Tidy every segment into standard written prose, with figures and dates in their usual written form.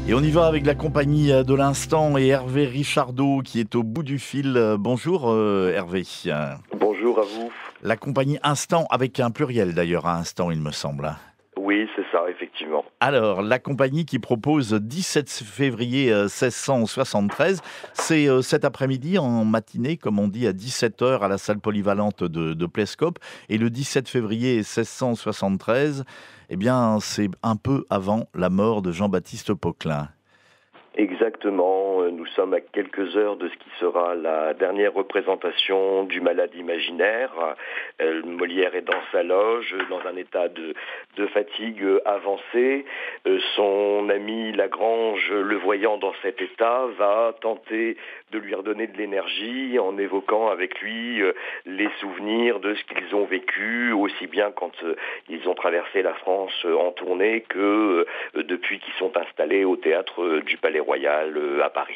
Et on y va avec la compagnie de l'instant et Hervé Richardot qui est au bout du fil. Bonjour Hervé. Bonjour à vous. La compagnie Instant, avec un pluriel d'ailleurs à Instant il me semble. Oui, c'est ça, effectivement. Alors, la compagnie qui propose 17 février 1673, c'est cet après-midi en matinée, comme on dit, à 17h à la salle polyvalente de Plescope. Et le 17 février 1673, eh bien, c'est un peu avant la mort de Jean-Baptiste Poquelin. Exactement, nous sommes à quelques heures de ce qui sera la dernière représentation du Malade imaginaire. Molière est dans sa loge, dans un état de fatigue avancée. Son ami Lagrange, le voyant dans cet état, va tenter de lui redonner de l'énergie en évoquant avec lui les souvenirs de ce qu'ils ont vécu, aussi bien quand ils ont traversé la France en tournée que depuis qu'ils sont installés au théâtre du Palais Royal à Paris.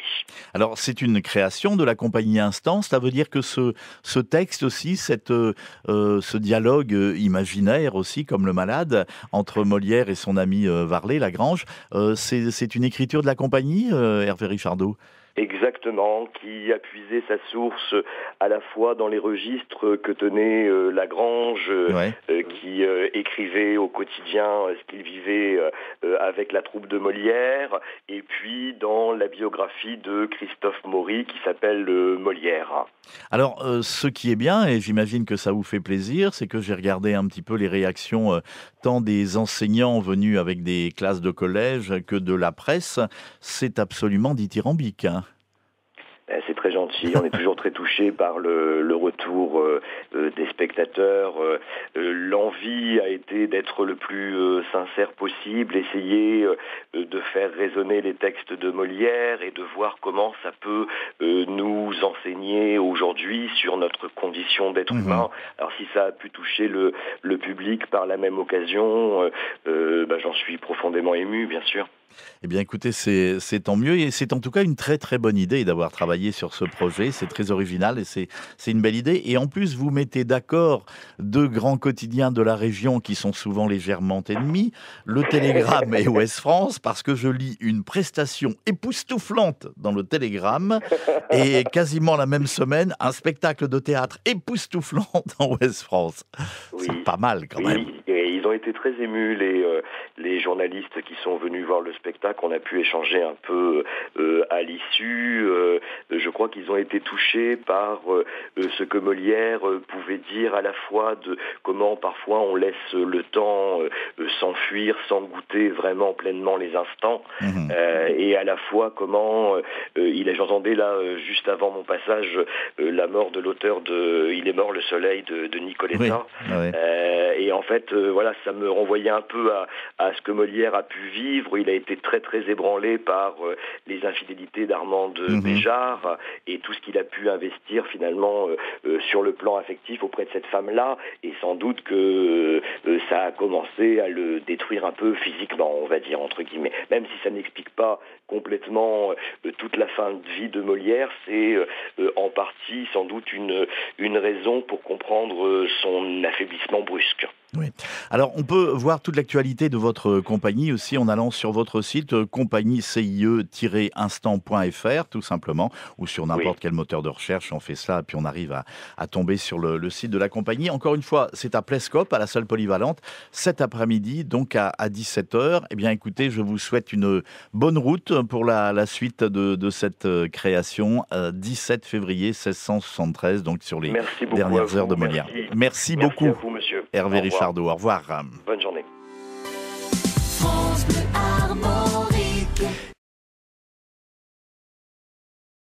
Alors, c'est une création de la compagnie Instant. Ça veut dire que ce texte aussi, ce dialogue imaginaire aussi, comme le Malade, entre Molière et son ami Varlet, Lagrange, c'est une écriture de la compagnie, Hervé Richardot? Exactement, qui a puisé sa source à la fois dans les registres que tenait Lagrange, Ouais. qui écrivait au quotidien ce qu'il vivait avec la troupe de Molière, et puis dans la biographie de Christophe Maury qui s'appelle Molière. Alors, ce qui est bien, et j'imagine que ça vous fait plaisir, c'est que j'ai regardé un petit peu les réactions tant des enseignants venus avec des classes de collège que de la presse. C'est absolument dithyrambique, hein. C'est très gentil, on est toujours très touché par le retour des spectateurs. L'envie a été d'être le plus sincère possible, essayer de faire résonner les textes de Molière et de voir comment ça peut nous enseigner aujourd'hui sur notre condition d'être Mhm. humain. Alors si ça a pu toucher le public par la même occasion, j'en suis profondément ému, bien sûr. Eh bien, écoutez, c'est tant mieux et c'est en tout cas une très très bonne idée d'avoir travaillé sur ce projet. C'est très original et c'est une belle idée. Et en plus, vous mettez d'accord deux grands quotidiens de la région qui sont souvent légèrement ennemis, le Télégramme et Ouest France, parce que je lis une prestation époustouflante dans le Télégramme et quasiment la même semaine, un spectacle de théâtre époustouflant dans Ouest France. C'est Oui, pas mal quand même. oui, et ils ont été très émus, les journalistes qui sont venus voir le spectacle. On a pu échanger un peu à l'issue. Je crois qu'ils ont été touchés par ce que Molière pouvait dire à la fois de comment parfois on laisse le temps s'enfuir sans goûter vraiment pleinement les instants, Mhm. et à la fois comment j'entendais là juste avant mon passage la mort de l'auteur de Il est mort le soleil de Oui, Nicoletta. ouais. Et en fait, voilà, ça me renvoyait un peu à ce que Molière a pu vivre. Il a été très très ébranlé par les infidélités d'Armand de Mhm. Béjart et tout ce qu'il a pu investir finalement sur le plan affectif auprès de cette femme-là. Et sans doute que ça a commencé à le détruire un peu physiquement, on va dire, entre guillemets. Même si ça n'explique pas complètement toute la fin de vie de Molière, c'est en partie sans doute une raison pour comprendre son affaiblissement brusque. Oui. Alors, on peut voir toute l'actualité de votre compagnie aussi en allant sur votre site compagnie-cie-instant.fr, tout simplement, ou sur Oui. n'importe quel moteur de recherche. On fait ça, et puis on arrive à tomber sur le site de la compagnie. Encore une fois, c'est à Plescope, à la salle polyvalente, cet après-midi, donc à 17h. Eh bien, écoutez, je vous souhaite une bonne route pour la suite de cette création, 17 février 1673, donc sur les Merci beaucoup à dernières heures de vous. Molière. Merci. Merci Merci à beaucoup. vous, monsieur. Hervé Au revoir. Richardot, au revoir.